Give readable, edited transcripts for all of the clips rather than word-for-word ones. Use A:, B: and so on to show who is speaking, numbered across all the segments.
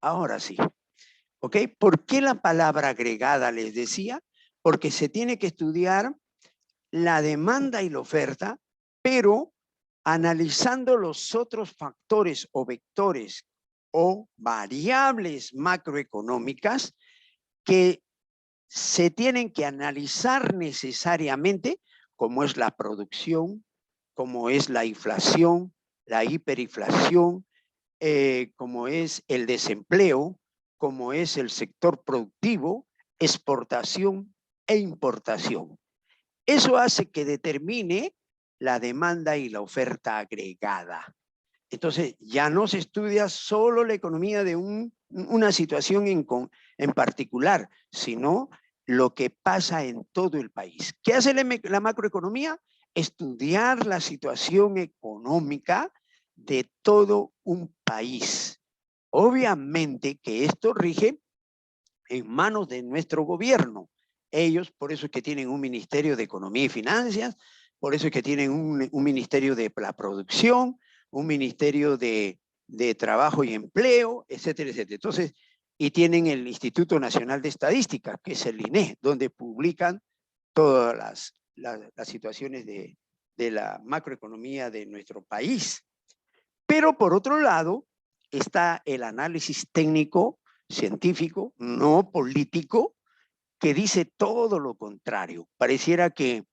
A: ahora sí. ¿Ok? ¿Por qué la palabra agregada les decía? Porque se tiene que estudiar la demanda y la oferta, pero analizando los otros factores o vectores o variables macroeconómicas que se tienen que analizar necesariamente, como es la producción, como es la inflación, la hiperinflación, como es el desempleo, como es el sector productivo, exportación e importación. Eso hace que determine la demanda y la oferta agregada. Entonces, ya no se estudia solo la economía de una situación en particular, sino lo que pasa en todo el país. ¿Qué hace la macroeconomía? Estudiar la situación económica de todo un país. Obviamente que esto rige en manos de nuestro gobierno. Ellos, por eso es que tienen un Ministerio de Economía y Finanzas, por eso es que tienen un Ministerio de la Producción, un Ministerio de Trabajo y Empleo, etcétera, etcétera. Entonces, y tienen el Instituto Nacional de Estadística, que es el INE, donde publican todas las situaciones de la macroeconomía de nuestro país. Pero por otro lado, está el análisis técnico, científico, no político, que dice todo lo contrario. Pareciera que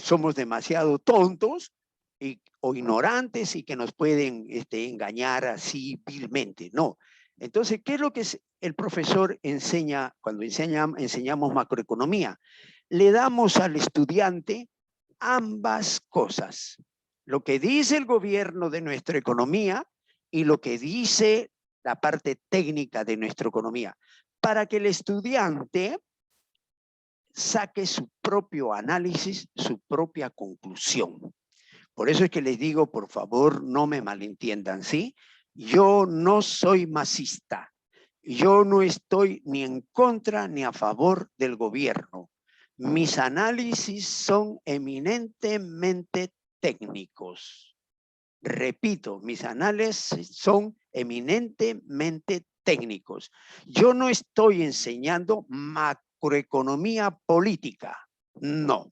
A: somos demasiado tontos o ignorantes y que nos pueden engañar así vilmente. No. Entonces, ¿qué es lo que el profesor enseña cuando enseñamos macroeconomía? Le damos al estudiante ambas cosas. Lo que dice el gobierno de nuestra economía y lo que dice la parte técnica de nuestra economía, para que el estudiante saque su propio análisis, su propia conclusión. Por eso es que les digo, por favor, no me malentiendan, ¿sí? Yo no soy masista. Yo no estoy ni en contra ni a favor del gobierno. Mis análisis son eminentemente técnicos. Repito, mis análisis son eminentemente técnicos. Yo no estoy enseñando macroeconomía política, no.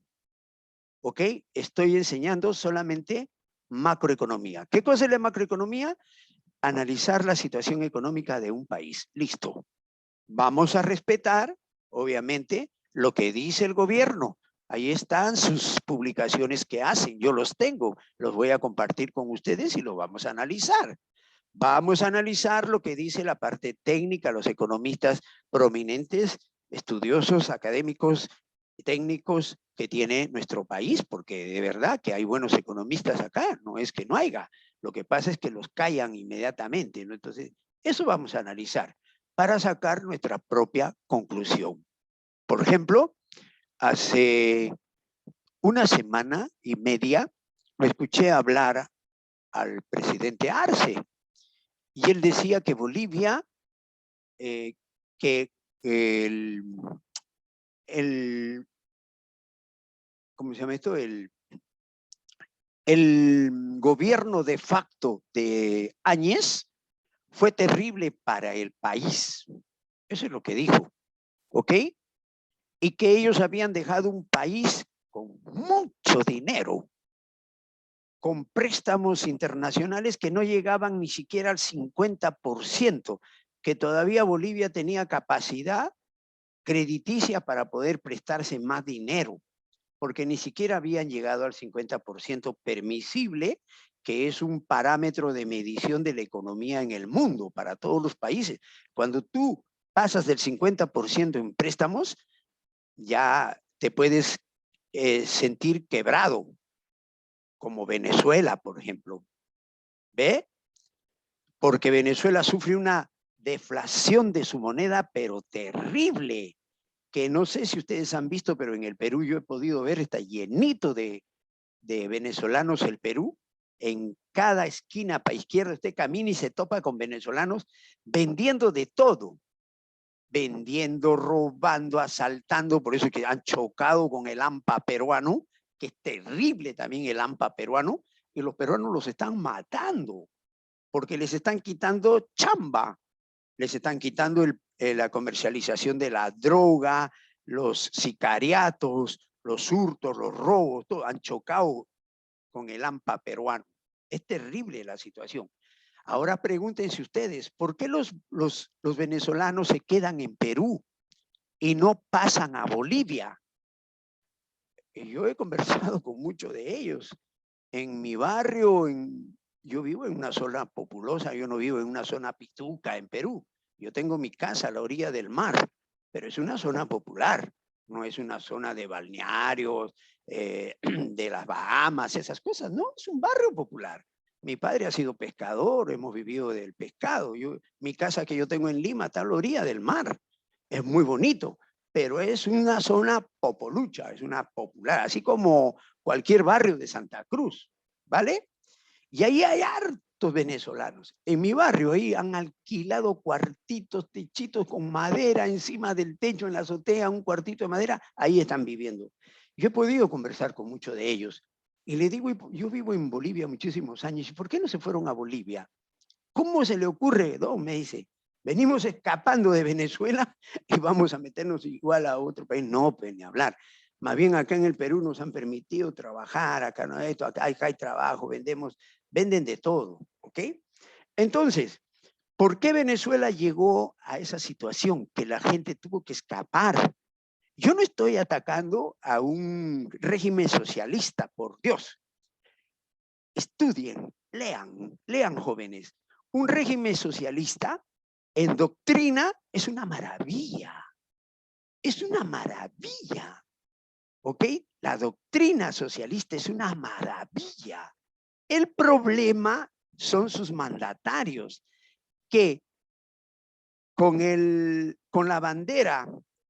A: ¿Ok? Estoy enseñando solamente macroeconomía. ¿Qué cosa es la macroeconomía? Analizar la situación económica de un país. Listo. Vamos a respetar, obviamente, lo que dice el gobierno. Ahí están sus publicaciones que hacen. Yo los tengo. Los voy a compartir con ustedes y lo vamos a analizar. Vamos a analizar lo que dice la parte técnica, los economistas prominentes, estudiosos, académicos, técnicos que tiene nuestro país, porque de verdad que hay buenos economistas acá, no es que no haya. Lo que pasa es que los callan inmediatamente, ¿no? Entonces, eso vamos a analizar para sacar nuestra propia conclusión. Por ejemplo, hace una semana y media me escuché hablar al presidente Arce y él decía que Bolivia, que el, el, ¿cómo se llama esto? El gobierno de facto de Áñez fue terrible para el país. Eso es lo que dijo, ¿ok? Y que ellos habían dejado un país con mucho dinero, con préstamos internacionales que no llegaban ni siquiera al 50%, que todavía Bolivia tenía capacidad crediticia para poder prestarse más dinero, porque ni siquiera habían llegado al 50% permisible, que es un parámetro de medición de la economía en el mundo para todos los países. Cuando tú pasas del 50% en préstamos, ya te puedes sentir quebrado, como Venezuela, por ejemplo. ¿Ve? Porque Venezuela sufre una deflación de su moneda, pero terrible, que no sé si ustedes han visto, pero en el Perú yo he podido ver, está llenito de venezolanos el Perú. En cada esquina para izquierda usted camina y se topa con venezolanos vendiendo de todo, vendiendo, robando, asaltando, por eso es que han chocado con el AMPA peruano, que es terrible también el AMPA peruano, y los peruanos los están matando, porque les están quitando chamba. les están quitando la comercialización de la droga, los sicariatos, los hurtos, los robos, todo, han chocado con el AMPA peruano. Es terrible la situación. Ahora pregúntense ustedes, ¿por qué los venezolanos se quedan en Perú y no pasan a Bolivia? Y yo he conversado con muchos de ellos. En mi barrio, yo vivo en una zona populosa, yo no vivo en una zona pituca en Perú. Yo tengo mi casa a la orilla del mar, pero es una zona popular, no es una zona de balnearios, de las Bahamas, esas cosas, no, es un barrio popular. Mi padre ha sido pescador, hemos vivido del pescado. Mi casa que yo tengo en Lima está a la orilla del mar, es muy bonito, pero es una zona popolucha, es una popular, así como cualquier barrio de Santa Cruz, ¿vale? Y ahí hay hartos venezolanos. En mi barrio ahí han alquilado cuartitos, techitos con madera encima del techo, en la azotea, un cuartito de madera, ahí están viviendo. Yo he podido conversar con muchos de ellos y le digo, yo vivo en Bolivia muchísimos años, ¿y por qué no se fueron a Bolivia? ¿Cómo se le ocurre? No, me dice, venimos escapando de Venezuela y vamos a meternos igual a otro país. No, pues ni hablar. Más bien acá en el Perú nos han permitido trabajar, acá no hay esto, acá hay trabajo, venden de todo, ¿ok? Entonces, ¿por qué Venezuela llegó a esa situación que la gente tuvo que escapar? Yo no estoy atacando a un régimen socialista, por Dios. Estudien, lean jóvenes. Un régimen socialista en doctrina es una maravilla. Es una maravilla. ¿Ok? La doctrina socialista es una maravilla. El problema son sus mandatarios que con la bandera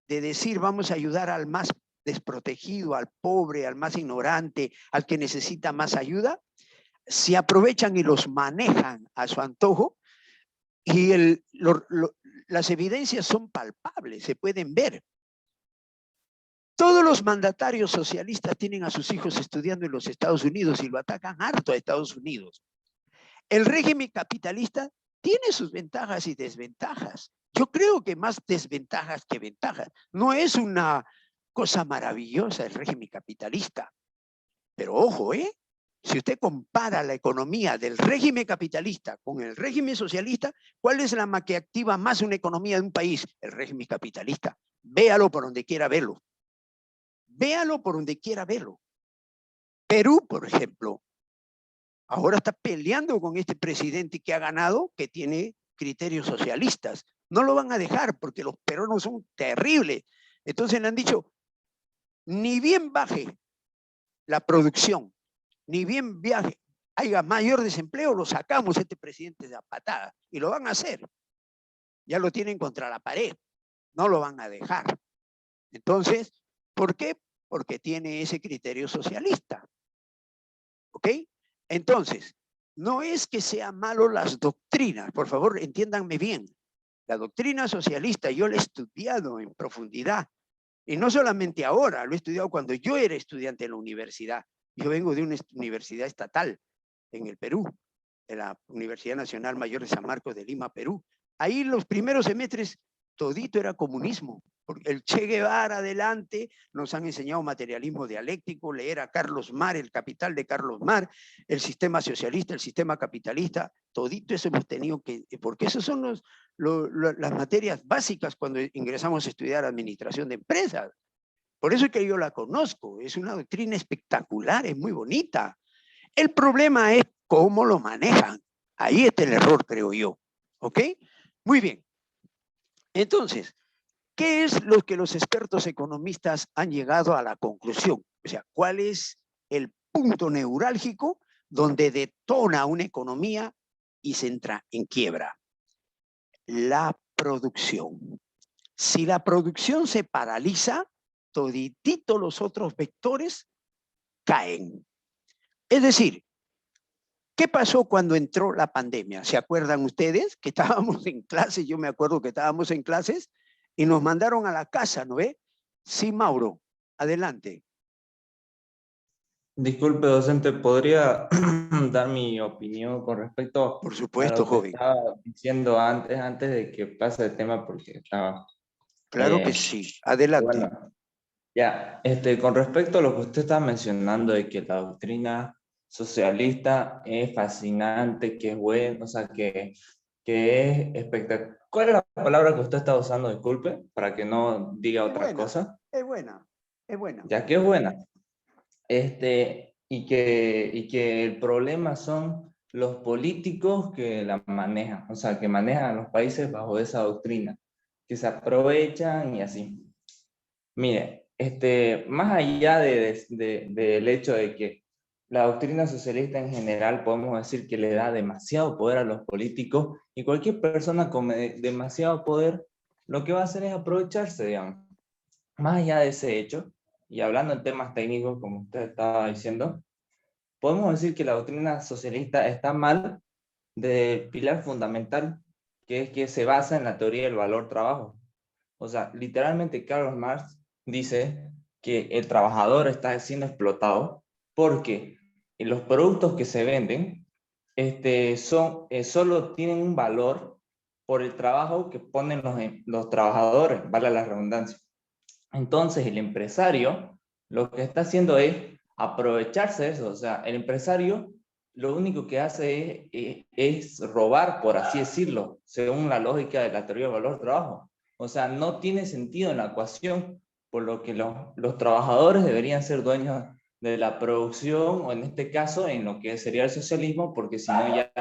A: de decir vamos a ayudar al más desprotegido, al pobre, al más ignorante, al que necesita más ayuda, se aprovechan y los manejan a su antojo y las evidencias son palpables, se pueden ver. Todos los mandatarios socialistas tienen a sus hijos estudiando en los Estados Unidos y lo atacan harto a Estados Unidos. El régimen capitalista tiene sus ventajas y desventajas. Yo creo que más desventajas que ventajas. No es una cosa maravillosa el régimen capitalista. Pero ojo, si usted compara la economía del régimen capitalista con el régimen socialista, ¿cuál es la que activa más una economía de un país? El régimen capitalista. Véalo por donde quiera verlo. Véalo por donde quiera verlo. Perú, por ejemplo, ahora está peleando con este presidente que ha ganado, que tiene criterios socialistas. No lo van a dejar porque los peruanos son terribles. Entonces le han dicho, ni bien baje la producción, ni bien viaje, haya mayor desempleo, lo sacamos este presidente de la patada. Y lo van a hacer. Ya lo tienen contra la pared. No lo van a dejar. Entonces, ¿por qué? Porque tiene ese criterio socialista. ¿Ok? Entonces, no es que sean malo las doctrinas. Por favor, entiéndanme bien. La doctrina socialista yo la he estudiado en profundidad. Y no solamente ahora, lo he estudiado cuando yo era estudiante en la universidad. Yo vengo de una universidad estatal en el Perú, de la Universidad Nacional Mayor de San Marcos de Lima, Perú. Ahí los primeros semestres todito era comunismo. Porque el Che Guevara adelante nos han enseñado materialismo dialéctico, leer a Carlos Marx, El Capital de Carlos Marx, el sistema socialista, el sistema capitalista, todito eso hemos tenido que, porque esos son las materias básicas cuando ingresamos a estudiar administración de empresas. Por eso es que yo la conozco, es una doctrina espectacular, es muy bonita. El problema es cómo lo manejan. Ahí está el error, creo yo. ¿Ok? Muy bien. Entonces, ¿qué es lo que los expertos economistas han llegado a la conclusión? O sea, ¿cuál es el punto neurálgico donde detona una economía y se entra en quiebra? La producción. Si la producción se paraliza, toditito los otros vectores caen. Es decir, ¿qué pasó cuando entró la pandemia? ¿Se acuerdan ustedes que estábamos en clases? Yo me acuerdo que estábamos en clases y nos mandaron a la casa, ¿no ve? Sí, Mauro, adelante.
B: Disculpe, docente, ¿podría dar mi opinión con respecto
A: Por
B: a
A: supuesto,
B: lo que
A: joven.
B: estaba diciendo antes de que pase el tema? Porque estaba...
A: Claro que sí. Adelante.
B: bueno, ya, con respecto a lo que usted estaba mencionando de que la doctrina socialista es fascinante, que es buena, o sea, que es espectacular. ¿Cuál es la palabra que usted está usando? Disculpe, para que no diga
A: Es
B: otra
A: buena,
B: cosa.
A: es buena, es buena.
B: Ya que es buena. Y que el problema son los políticos que la manejan, o sea, que manejan a los países bajo esa doctrina, que se aprovechan y así. Mire, más allá del hecho de que la doctrina socialista en general podemos decir que le da demasiado poder a los políticos y cualquier persona con demasiado poder lo que va a hacer es aprovecharse, digamos. Más allá de ese hecho, y hablando en temas técnicos, como usted estaba diciendo, podemos decir que la doctrina socialista está mal del pilar fundamental, que es que se basa en la teoría del valor trabajo. O sea, literalmente Karl Marx dice que el trabajador está siendo explotado porque los productos que se venden solo tienen un valor por el trabajo que ponen los trabajadores, vale la redundancia. Entonces el empresario lo que está haciendo es aprovecharse de eso. O sea, el empresario lo único que hace es robar, por así decirlo, según la lógica de la teoría del valor del trabajo. O sea, no tiene sentido en la ecuación, por lo que los trabajadores deberían ser dueños de la producción, o en este caso, en lo que sería el socialismo, porque si no ya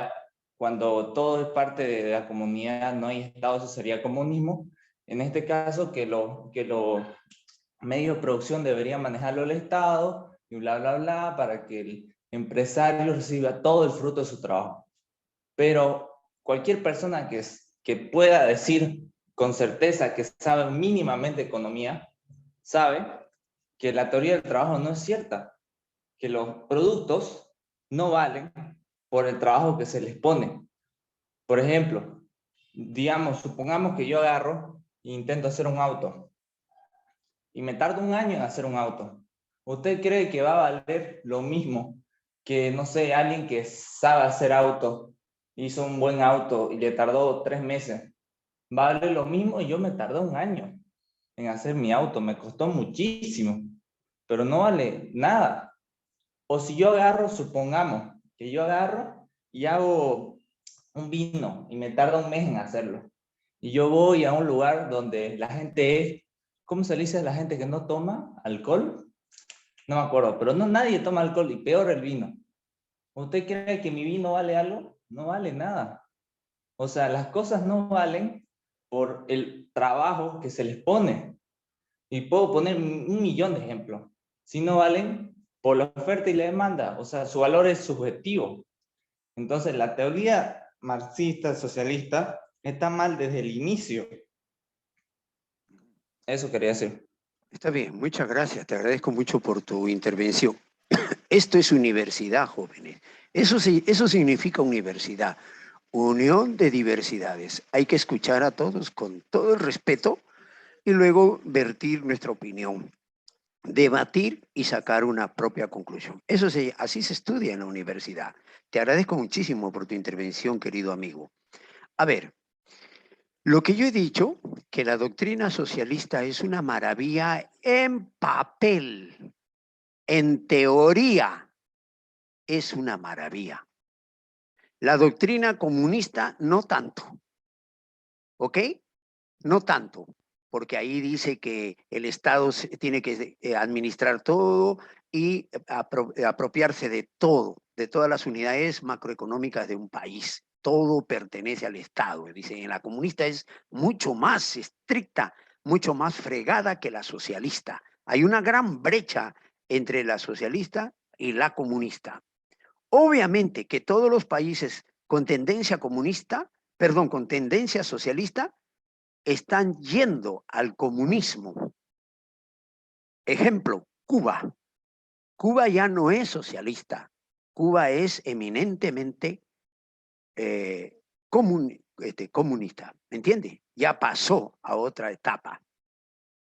B: cuando todo es parte de la comunidad, no hay Estado, eso sería comunismo. En este caso, que los medios de producción debería manejarlo el Estado y bla, bla, bla, para que el empresario reciba todo el fruto de su trabajo. Pero cualquier persona que pueda decir con certeza que sabe mínimamente economía, sabe que la teoría del trabajo no es cierta, que los productos no valen por el trabajo que se les pone. Por ejemplo, digamos, supongamos que yo agarro e intento hacer un auto y me tardo un año en hacer un auto. ¿Usted cree que va a valer lo mismo que, no sé, alguien que sabe hacer auto, hizo un buen auto y le tardó 3 meses? Va a valer lo mismo y yo me tardé un año en hacer mi auto, me costó muchísimo, pero no vale nada. O si yo agarro, supongamos que yo agarro y hago un vino y me tarda un mes en hacerlo. Y yo voy a un lugar donde la gente es, ¿cómo se le dice a la gente que no toma alcohol? No me acuerdo, pero no, nadie toma alcohol y peor el vino. ¿Usted cree que mi vino vale algo? No vale nada. O sea, las cosas no valen por el trabajo que se les pone. Y puedo poner 1 millón de ejemplos. Si no valen por la oferta y la demanda, o sea, su valor es subjetivo. Entonces, la teoría marxista, socialista, está mal desde el inicio. Eso quería decir.
A: Está bien, muchas gracias. Te agradezco mucho por tu intervención. Esto es universidad, jóvenes. Eso significa universidad, unión de diversidades. Hay que escuchar a todos con todo el respeto y luego vertir nuestra opinión, debatir y sacar una propia conclusión. Así se estudia en la universidad. Te agradezco muchísimo por tu intervención, querido amigo. A ver, lo que yo he dicho, que la doctrina socialista es una maravilla en papel, en teoría, es una maravilla. La doctrina comunista no tanto, ¿ok? No tanto, porque ahí dice que el Estado tiene que administrar todo y apropiarse de todo, de todas las unidades macroeconómicas de un país. Todo pertenece al Estado. Dicen, en la comunista es mucho más estricta, mucho más fregada que la socialista. Hay una gran brecha entre la socialista y la comunista. Obviamente que todos los países con tendencia comunista, perdón, con tendencia socialista, están yendo al comunismo. Ejemplo, Cuba. Cuba ya no es socialista. Cuba es eminentemente comunista. ¿Me entiende? Ya pasó a otra etapa.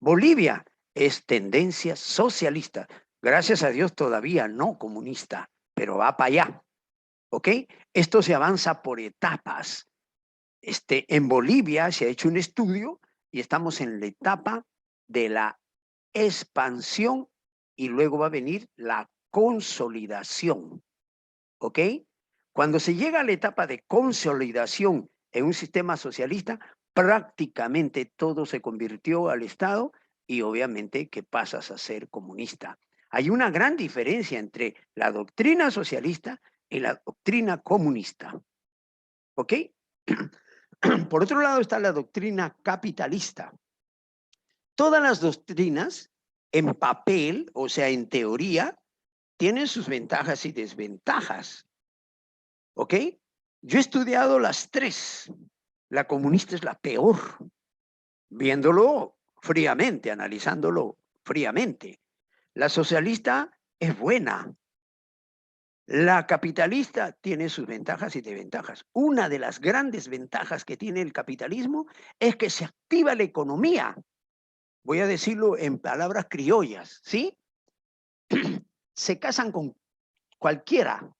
A: Bolivia es tendencia socialista. Gracias a Dios todavía no comunista, pero va para allá. ¿Ok? Esto se avanza por etapas. En Bolivia se ha hecho un estudio y estamos en la etapa de la expansión y luego va a venir la consolidación. ¿Ok? Cuando se llega a la etapa de consolidación en un sistema socialista, prácticamente todo se convirtió al Estado y obviamente que pasas a ser comunista. Hay una gran diferencia entre la doctrina socialista y la doctrina comunista. ¿Ok? Por otro lado está la doctrina capitalista. Todas las doctrinas en papel, o sea, en teoría, tienen sus ventajas y desventajas. ¿Ok? Yo he estudiado las tres. La comunista es la peor, viéndolo fríamente, analizándolo fríamente. La socialista es buena. La capitalista tiene sus ventajas y desventajas. Una de las grandes ventajas que tiene el capitalismo es que se activa la economía. Voy a decirlo en palabras criollas, ¿sí? Se casan con cualquiera,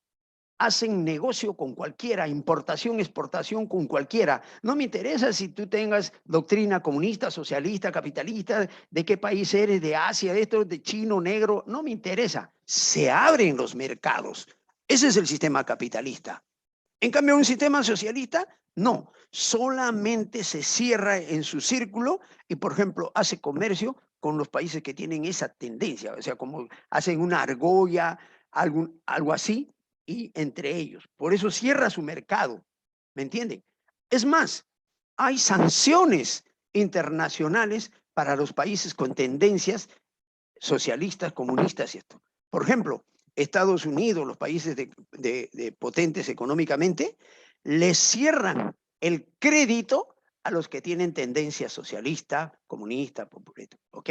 A: hacen negocio con cualquiera, importación, exportación con cualquiera. No me interesa si tú tengas doctrina comunista, socialista, capitalista, de qué país eres, de Asia, de esto, de chino, negro, no me interesa. Se abren los mercados. Ese es el sistema capitalista. En cambio, un sistema socialista, no, solamente se cierra en su círculo y, por ejemplo, hace comercio con los países que tienen esa tendencia, o sea, como hacen una argolla, algo así, y entre ellos. Por eso cierra su mercado, ¿me entienden? Es más, hay sanciones internacionales para los países con tendencias socialistas, comunistas y esto. Por ejemplo, Estados Unidos, los países de potentes económicamente, les cierran el crédito a los que tienen tendencia socialista, comunista, populista, ¿ok?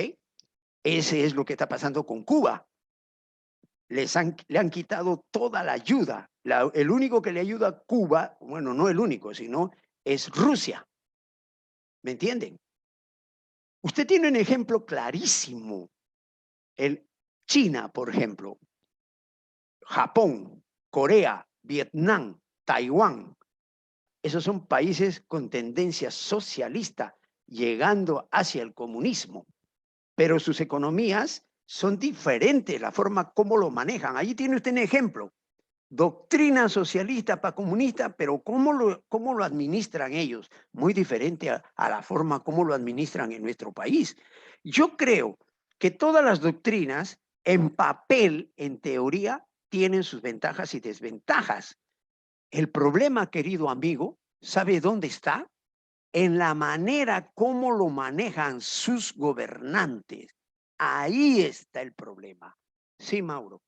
A: Ese es lo que está pasando con Cuba. Le han quitado toda la ayuda. El único que le ayuda a Cuba, bueno, no el único, sino es Rusia. ¿Me entienden? Usted tiene un ejemplo clarísimo. China, por ejemplo, Japón, Corea, Vietnam, Taiwán. Esos son países con tendencia socialista, llegando hacia el comunismo. Pero sus economías son diferentes, la forma como lo manejan. Allí tiene usted un ejemplo. Doctrina socialista para comunista, pero ¿cómo lo administran ellos? Muy diferente a la forma como lo administran en nuestro país. Yo creo que todas las doctrinas en papel, en teoría, tienen sus ventajas y desventajas. El problema, querido amigo, ¿sabe dónde está? En la manera como lo manejan sus gobernantes. Ahí está el problema. Sí, Mauro.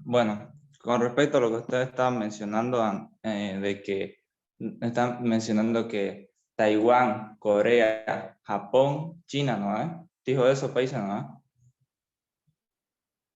B: Bueno, con respecto a lo que usted estaba mencionando, de que están mencionando que Taiwán, Corea, Japón, China, ¿no? ¿Dijo esos países, no?